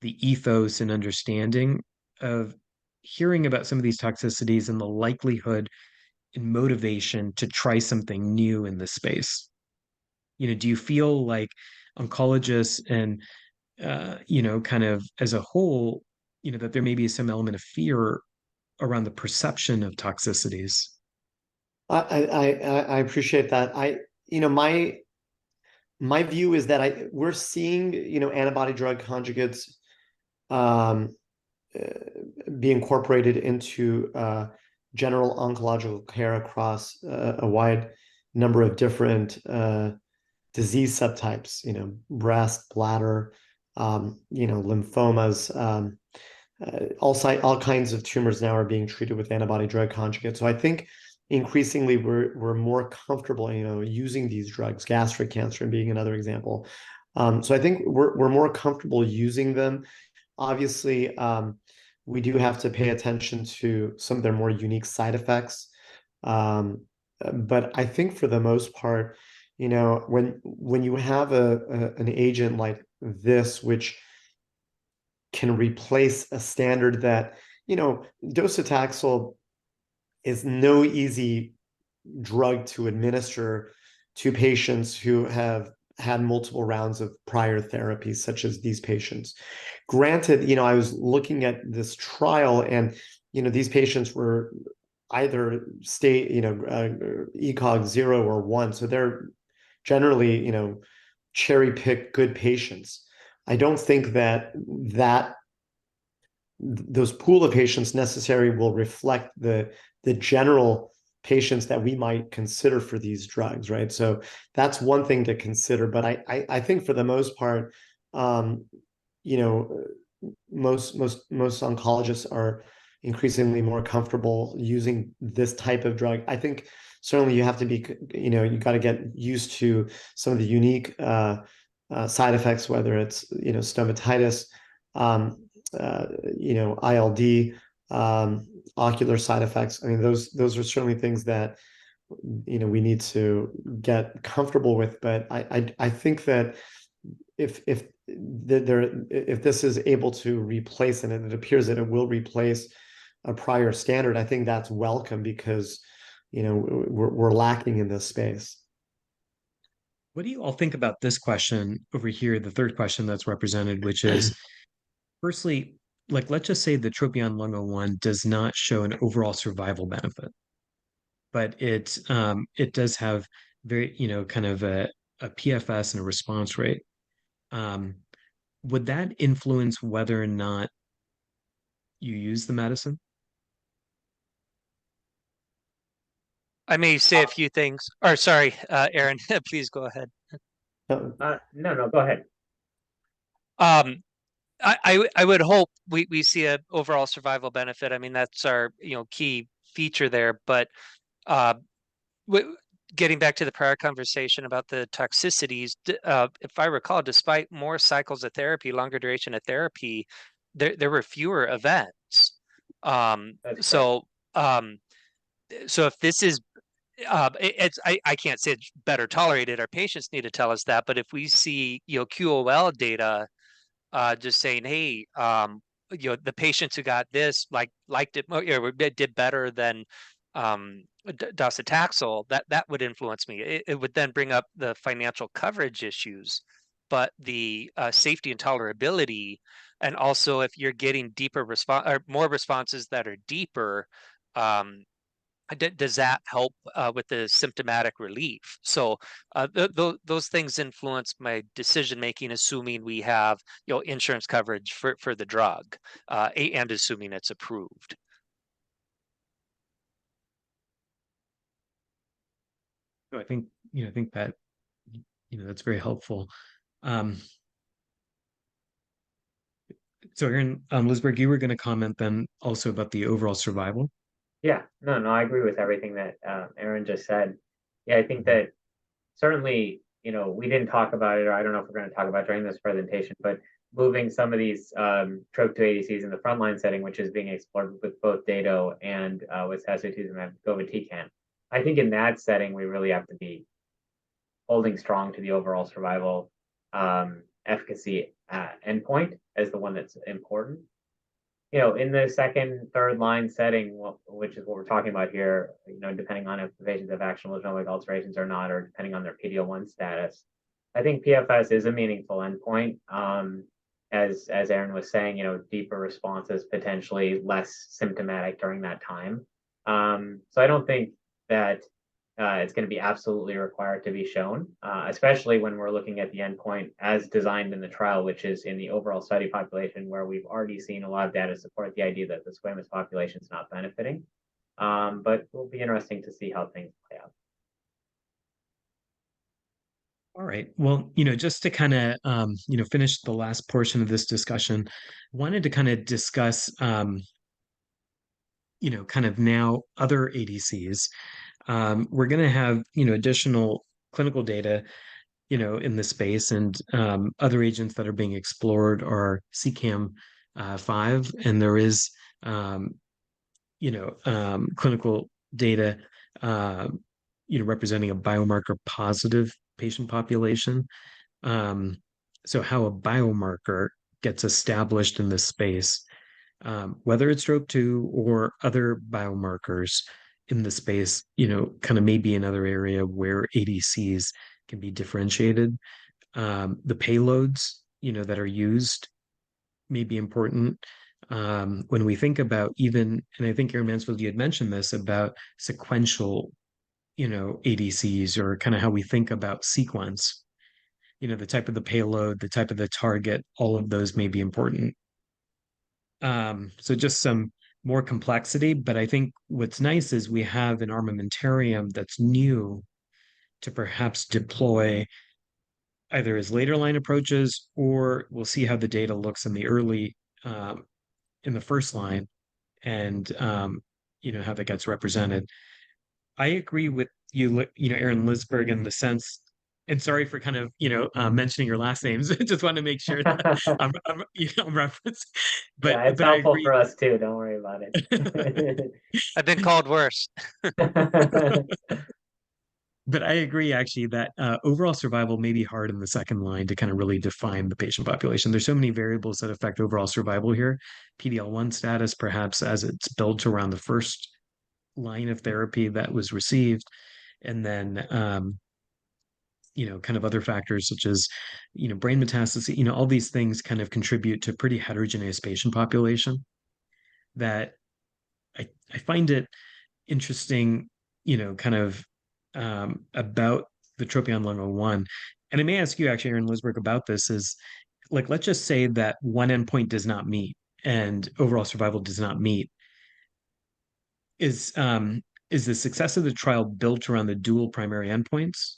the ethos and understanding of hearing about some of these toxicities and the likelihood and motivation to try something new in this space? Do you feel like oncologists and kind of as a whole, that there may be some element of fear around the perception of toxicities? I appreciate that. My view is that we're seeing antibody drug conjugates be incorporated into general oncological care across a wide number of different disease subtypes, breast, bladder, lymphomas, all kinds of tumors now are being treated with antibody drug conjugates. So I think increasingly we're more comfortable, using these drugs, gastric cancer being another example. So I think we're more comfortable using them. Obviously, we do have to pay attention to some of their more unique side effects. But I think for the most part, when you have an agent like this, which can replace a standard that, docetaxel is no easy drug to administer to patients who have had multiple rounds of prior therapies, such as these patients. Granted, I was looking at this trial and, these patients were either state, ECOG 0 or 1. So they're generally, cherry pick good patients. I don't think that those pool of patients necessarily will reflect the general patients that we might consider for these drugs, right? So that's one thing to consider. But I think for the most part, most oncologists are increasingly more comfortable using this type of drug. I think certainly you have to be, you got to get used to some of the unique side effects, whether it's, stomatitis, ILD, ocular side effects. I mean, those are certainly things that, we need to get comfortable with. But I think that if this is able to replace, and it appears that it will replace a prior standard, I think that's welcome, because we're lacking in this space. What do you all think about this question over here, the third question that's represented, which is, firstly, like, let's just say the Tropion-Lung01 does not show an overall survival benefit, but it does have very, kind of a PFS and a response rate. Would that influence whether or not you use the medicine? I may say a few things. Or sorry, Aaron, please go ahead. No, go ahead. I would hope we see a overall survival benefit. I mean, that's our key feature there. But getting back to the prior conversation about the toxicities, if I recall, despite more cycles of therapy, longer duration of therapy, there were fewer events. So if this is I can't say it's better tolerated. Our patients need to tell us that. But if we see QOL data just saying, hey, the patients who got this liked it, did better than docetaxel, that would influence me. It would then bring up the financial coverage issues, but the safety and tolerability, and also if you're getting deeper response or more responses that are deeper, does that help with the symptomatic relief? So those things influence my decision making, assuming we have insurance coverage for the drug, and assuming it's approved. So I think that that's very helpful. So Aaron, Lisberg, you were going to comment then also about the overall survival. Yeah, no, I agree with everything that Aaron just said. Yeah, I think that certainly, we didn't talk about it, or I don't know if we're going to talk about it during this presentation, but moving some of these TROP2 ADCs in the frontline setting, which is being explored with both Dato and with sacituzumab govitecan. I think in that setting, we really have to be holding strong to the overall survival efficacy endpoint as the one that's important. In the second, third line setting, which is what we're talking about here, depending on if the patients have actionable genomic alterations or not, or depending on their PD-L1 status, I think PFS is a meaningful endpoint. As Aaron was saying, deeper responses, potentially less symptomatic during that time. So I don't think that it's going to be absolutely required to be shown, especially when we're looking at the endpoint as designed in the trial, which is in the overall study population, where we've already seen a lot of data support the idea that the squamous population is not benefiting. But it will be interesting to see how things play out. All right. Well, just to kind of, finish the last portion of this discussion, wanted to kind of discuss, kind of now other ADCs. We're going to have, additional clinical data, in the space, and other agents that are being explored are CEACAM5, and there is, clinical data, representing a biomarker positive patient population. So how a biomarker gets established in this space, whether it's TROP2 or other biomarkers in the space, kind of maybe another area where ADCs can be differentiated. The payloads, that are used may be important. when we think about even, and I think Aaron Mansfield, you had mentioned this about sequential, ADCs, or kind of how we think about sequence, the type of the payload, the type of the target, all of those may be important. So just some more complexity, but I think what's nice is we have an armamentarium that's new to perhaps deploy either as later line approaches, or we'll see how the data looks in the early, in the first line, and how that gets represented. I agree with you, Aaron Lisberg, in the sense, and sorry for kind of, mentioning your last names. Just want to make sure that I'm referencing, Yeah, it's but I helpful agree. for us too. Don't worry about it. I've been called worse. But I agree actually that overall survival may be hard in the second line to kind of really define the patient population. There's so many variables that affect overall survival here. PD-L1 status, perhaps as it's built around the first line of therapy that was received, and then kind of other factors such as brain metastasis, all these things kind of contribute to pretty heterogeneous patient population that I find it interesting, kind of about the Tropion-Lung01. And I may ask you actually, Aaron Lisberg, about this is like, let's just say that one endpoint does not meet and overall survival does not meet. Is the success of the trial built around the dual primary endpoints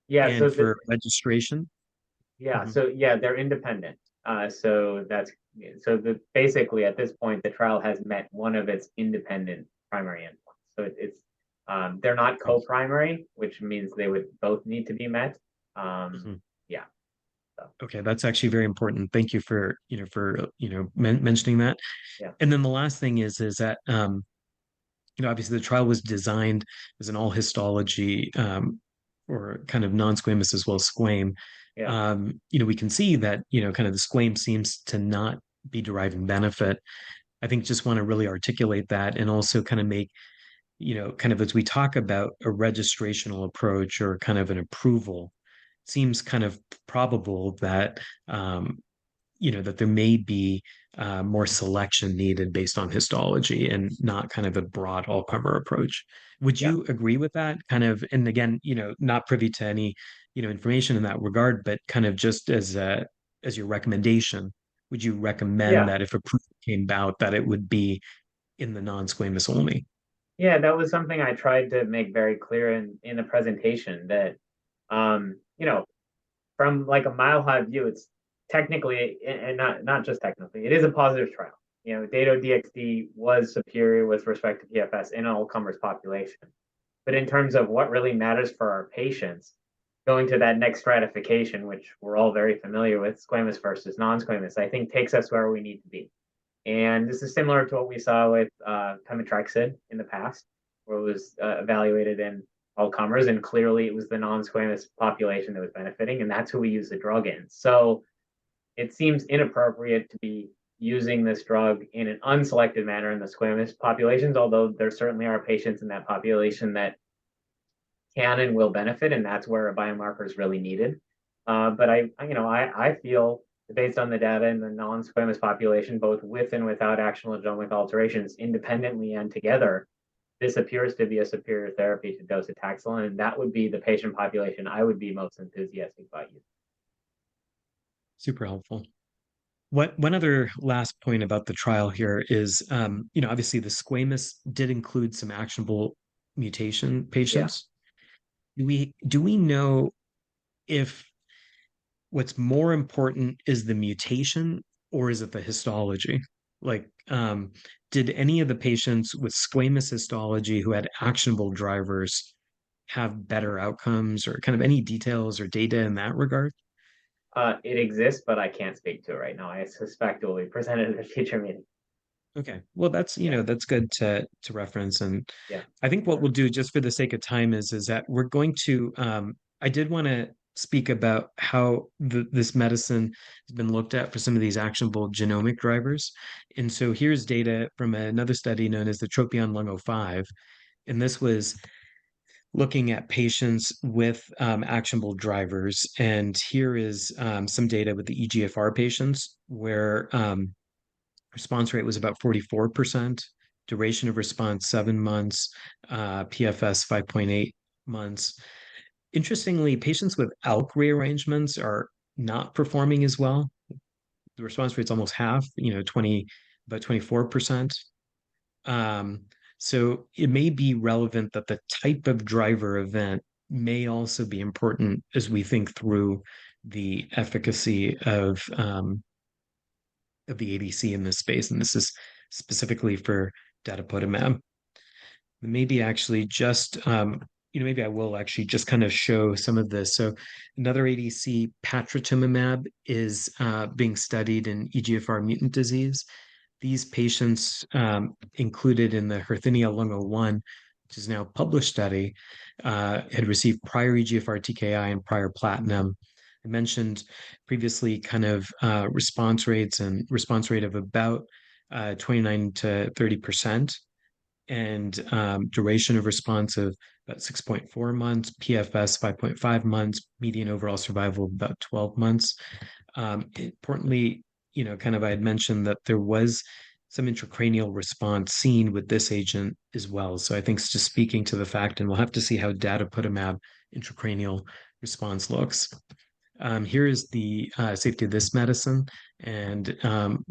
Yeah, and for registration? they're independent. Basically at this point the trial has met one of its independent primary endpoints. So it's they're not co-primary, which means they would both need to be met. Yeah. So, Okay, that's actually very important. Thank you for mentioning that. yeah. And then the last thing is that obviously the trial was designed as an all histology, or kind of non-squamous as well as squame. Yeah. We can see that kind of the squame seems to not be deriving benefit. I think just want to really articulate that, and also kind of make kind of, as we talk about a registrational approach or kind of an approval, seems kind of probable that that there may be more selection needed based on histology and not kind of a broad all-comer approach. Would you agree with that? Kind of, and again, not privy to any, information in that regard, but kind of just as your recommendation, would you recommend that if approval came about, that it would be in the non-squamous only? Yeah, that was something I tried to make very clear in the presentation, that from like a mile high view, it's technically, and not just technically, it is a positive trial. Dato-DXd was superior with respect to PFS in all comers population. But in terms of what really matters for our patients, going to that next stratification, which we're all very familiar with, squamous versus non-squamous, I think takes us where we need to be. And this is similar to what we saw with pemetrexed in the past, where it was evaluated in all comers, and clearly it was the non-squamous population that was benefiting, and that's who we use the drug in. So it seems inappropriate to be using this drug in an unselected manner in the squamous populations, although there certainly are patients in that population that can and will benefit, and that's where a biomarker is really needed. But I feel, based on the data in the non-squamous population, both with and without actionable genomic alterations, independently and together, this appears to be a superior therapy to docetaxel, and that would be the patient population I would be most enthusiastic about using. Super helpful. One other last point about the trial here is, obviously the squamous did include some actionable mutation patients. Yeah. Do we know if what's more important is the mutation, or is it the histology? Like, did any of the patients with squamous histology who had actionable drivers have better outcomes, or kind of any details or data in that regard? It exists, but I can't speak to it right now. I suspect it will be presented at a future meeting. Okay. Well, that's, that's good to reference. And yeah, I think what we'll do, just for the sake of time, is that we're going to, I did want to speak about how this medicine has been looked at for some of these actionable genomic drivers. And so here's data from another study known as the Tropion-Lung05. And this was looking at patients with actionable drivers. And here is some data with the EGFR patients, where Response rate was about 44%, duration of response 7 months, PFS 5.8 months. Interestingly, patients with ALK rearrangements are not performing as well. The response rate's almost half, about 24%. So it may be relevant that the type of driver event may also be important as we think through the efficacy of the ADC in this space, and this is specifically for datopotamab. Maybe actually just maybe I will actually just kind of show some of this. So another ADC, patritumumab, is being studied in EGFR mutant disease. These patients included in the Herthinia Lung 01, which is now a published study, had received prior EGFR TKI and prior platinum. I mentioned previously kind of response rates and response rate of about 29 to 30%, and duration of response of about 6.4 months, PFS 5.5 months, median overall survival of about 12 months. Importantly, kind of I had mentioned that there was some intracranial response seen with this agent as well. So I think it's just speaking to the fact, and we'll have to see how datopotamab intracranial response looks. Here is the safety of this medicine. And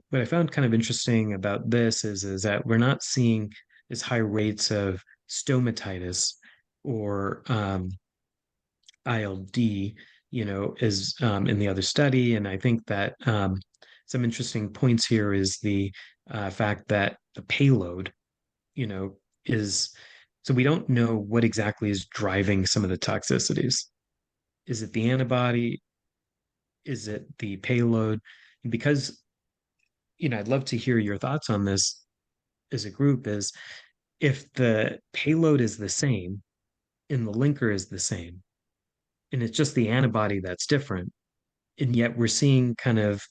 what I found kind of interesting about this is that we're not seeing as high rates of stomatitis or ILD, as in the other study. And I think that some interesting points here is the fact that the payload, is, so we don't know what exactly is driving some of the toxicities. Is it the antibody? Is it the payload? And because, I'd love to hear your thoughts on this as a group, is if the payload is the same and the linker is the same, and it's just the antibody that's different, and yet we're seeing kind of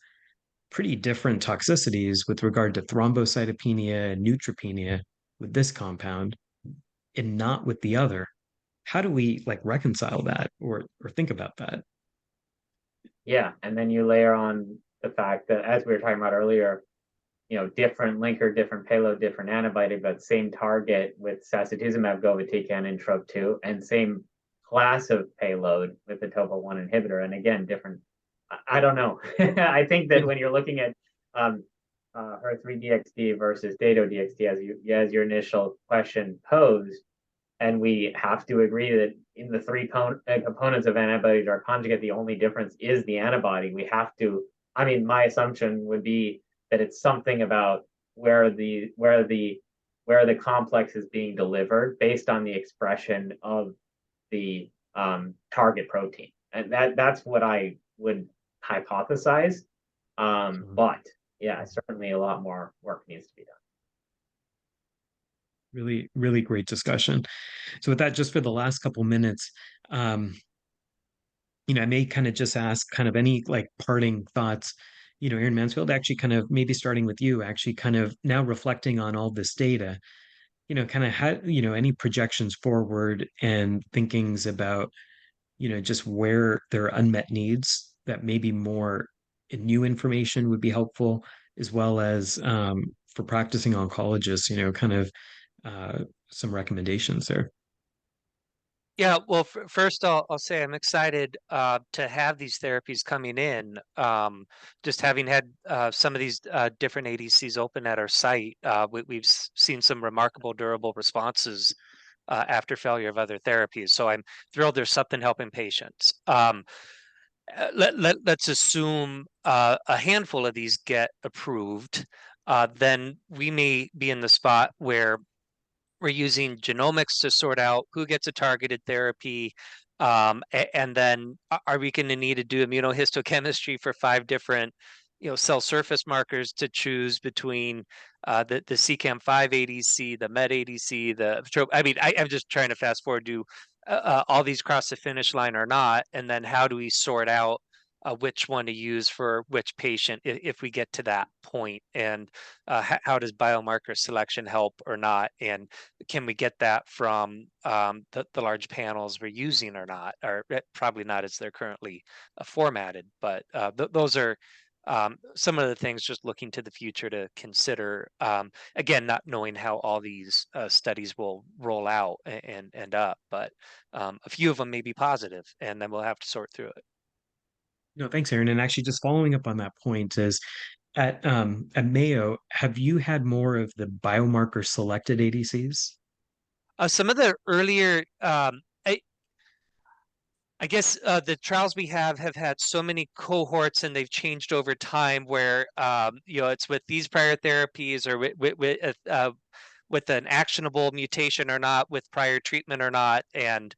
pretty different toxicities with regard to thrombocytopenia and neutropenia with this compound and not with the other. How do we reconcile that or think about that? Yeah, and then you layer on the fact that, as we were talking about earlier, different linker, different payload, different antibody, but same target with sacituzumab govitecan and TROP2, and same class of payload with the topo1 inhibitor. And again, different. I don't know. I think that when you're looking at HER3-DXd versus Dato-DXd, as your initial question posed, and we have to agree that in the three components of antibody-drug conjugate, the only difference is the antibody. We have to. I mean, my assumption would be that it's something about where the complex is being delivered based on the expression of the target protein, and that's what I would hypothesize. But yeah, certainly a lot more work needs to be done. Really, really great discussion. So with that, just for the last couple minutes, I may kind of just ask kind of any parting thoughts, here in Mansfield, actually kind of maybe starting with you, actually kind of now reflecting on all this data, kind of how, any projections forward and thinkings about, just where there are unmet needs that maybe more new information would be helpful, as well as for practicing oncologists, kind of some recommendations there. Yeah, well, first I'll say I'm excited to have these therapies coming in. Just having had some of these different ADCs open at our site, we've seen some remarkable durable responses after failure of other therapies. So I'm thrilled there's something helping patients. Let's assume a handful of these get approved, then we may be in the spot where we're using genomics to sort out who gets a targeted therapy, and then are we going to need to do immunohistochemistry for 5 different cell surface markers to choose between the CEACAM5 ADC, the MET ADC, I'm just trying to fast forward. Do all these cross the finish line or not? And then how do we sort out which one to use for which patient if we get to that point? And how does biomarker selection help or not? And can we get that from the large panels we're using or not? Or probably not as they're currently formatted. But those are some of the things just looking to the future to consider. Again, not knowing how all these studies will roll out and end up, but a few of them may be positive, and then we'll have to sort through it. No, thanks, Aaron. And actually, just following up on that point is at Mayo, have you had more of the biomarker selected ADCs? Some of the earlier, I guess the trials we have had so many cohorts, and they've changed over time. Where it's with these prior therapies, or with an actionable mutation or not, with prior treatment or not, and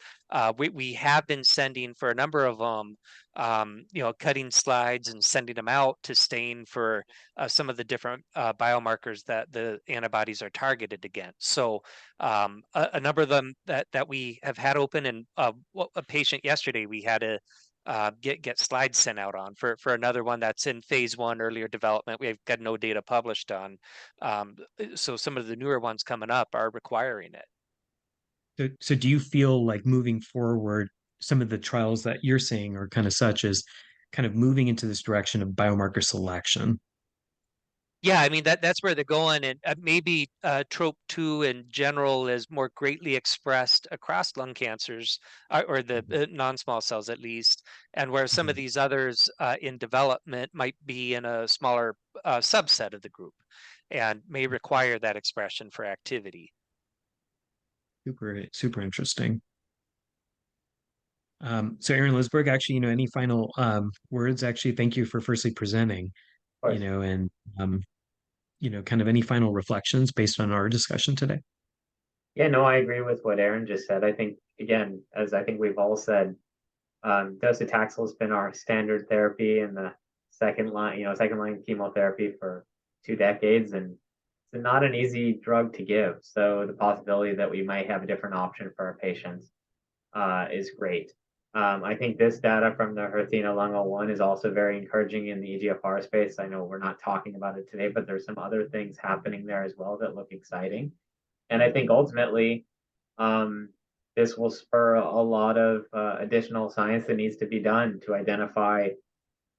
we have been sending for a number of them, cutting slides and sending them out to stain for some of the different biomarkers that the antibodies are targeted against. So a number of them that we have had open, and a patient yesterday we had to get slides sent out on for another one that's in phase 1 earlier development. We've got no data published on, so some of the newer ones coming up are requiring it. So do you feel like moving forward, some of the trials that you're seeing are kind of such as kind of moving into this direction of biomarker selection? Yeah, I mean that's where they're going, and maybe TROP2 in general is more greatly expressed across lung cancers, or the non-small cells at least, and where some of these others in development might be in a smaller subset of the group, and may require that expression for activity. Super interesting. So Aaron Lisberg, actually, any final words? Actually, thank you for firstly presenting, and kind of any final reflections based on our discussion today. Yeah, no, I agree with what Aaron just said. I think, again, as I think we've all said, docetaxel has been our standard therapy in the second line chemotherapy for 2 decades, and it's not an easy drug to give. So the possibility that we might have a different option for our patients is great. I think this data from the Herthena Lung 01 is also very encouraging in the EGFR space. I know we're not talking about it today, but there's some other things happening there as well that look exciting. And I think ultimately, this will spur a lot of additional science that needs to be done to identify,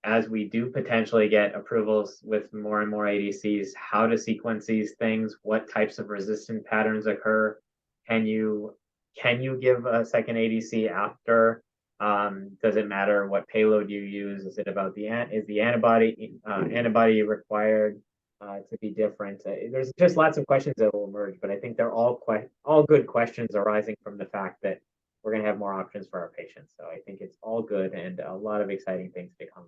as we do potentially get approvals with more and more ADCs, how to sequence these things, what types of resistant patterns occur. Can you give a second ADC after? Does it matter what payload you use? Is it about is the antibody required to be different? There's just lots of questions that will emerge, but I think they're all good questions arising from the fact that we're going to have more options for our patients. So I think it's all good, and a lot of exciting things to come.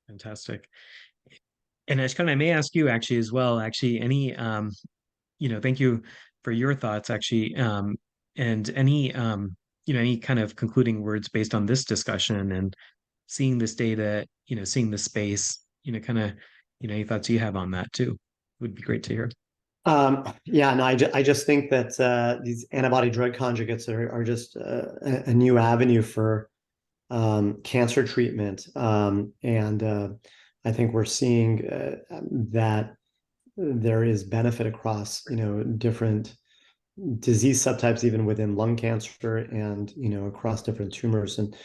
Fantastic. And Ashkan, I may ask you actually as well, actually, any, thank you for your thoughts actually, and any, any kind of concluding words based on this discussion and seeing this data, seeing the space, kind of, any thoughts you have on that too, would be great to hear. Yeah, no, I just think that these antibody drug conjugates are just a new avenue for cancer treatment. And I think we're seeing that there is benefit across, different disease subtypes, even within lung cancer and, across different tumors. And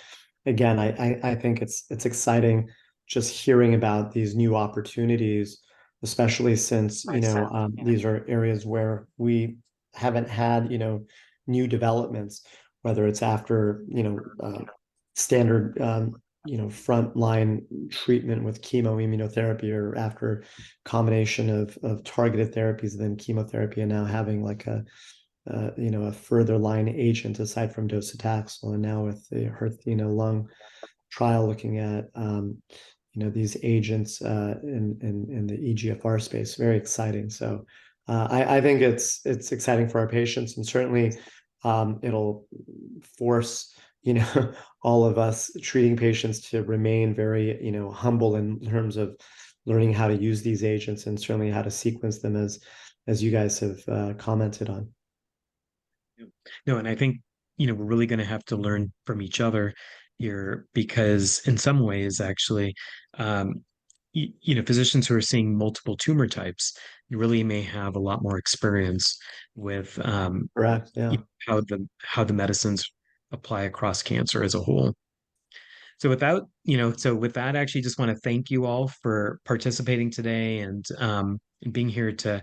again, I think it's exciting just hearing about these new opportunities, especially since, these are areas where we haven't had, new developments, whether it's after, standard, frontline treatment with chemoimmunotherapy, or after combination of targeted therapies, then chemotherapy, and now having like a further line agent aside from docetaxel, and now with the Herthena lung trial looking at these agents in the EGFR space. Very exciting. So I think it's exciting for our patients, and certainly it'll force all of us treating patients to remain very humble in terms of learning how to use these agents, and certainly how to sequence them, as you guys have commented on. No, and I think we're really going to have to learn from each other here, because in some ways, actually, physicians who are seeing multiple tumor types, you really may have a lot more experience with Correct. Yeah. how the medicines apply across cancer as a whole. So with that, I actually just want to thank you all for participating today and being here to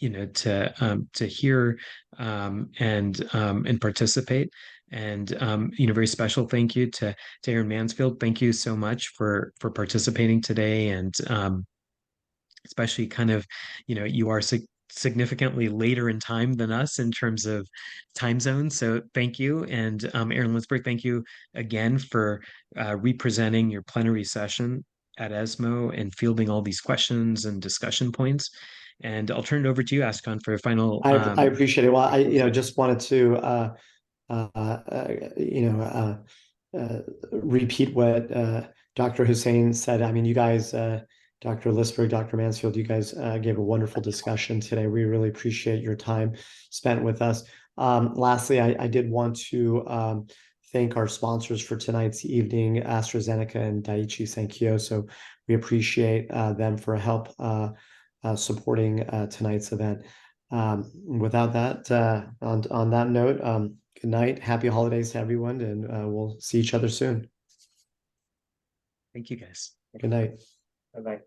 to hear and participate. And very special thank you to Aaron Mansfield. Thank you so much for participating today, and especially kind of, you are significantly later in time than us in terms of time zones. So thank you. And Aaron Lisberg, thank you again for representing your plenary session at ESMO and fielding all these questions and discussion points. And I'll turn it over to you, Ashkan, for a final. I appreciate it. Well, I just wanted to repeat what Dr. Husain said. I mean, you guys, Dr. Lisberg, Dr. Mansfield, you guys gave a wonderful discussion today. We really appreciate your time spent with us. Lastly, I did want to thank our sponsors for tonight's evening, AstraZeneca and Daiichi Sankyo. So we appreciate them for help supporting tonight's event. Without that, on that note, good night, happy holidays to everyone, and we'll see each other soon. Thank you, guys. Good night. Bye-bye.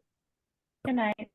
Good night.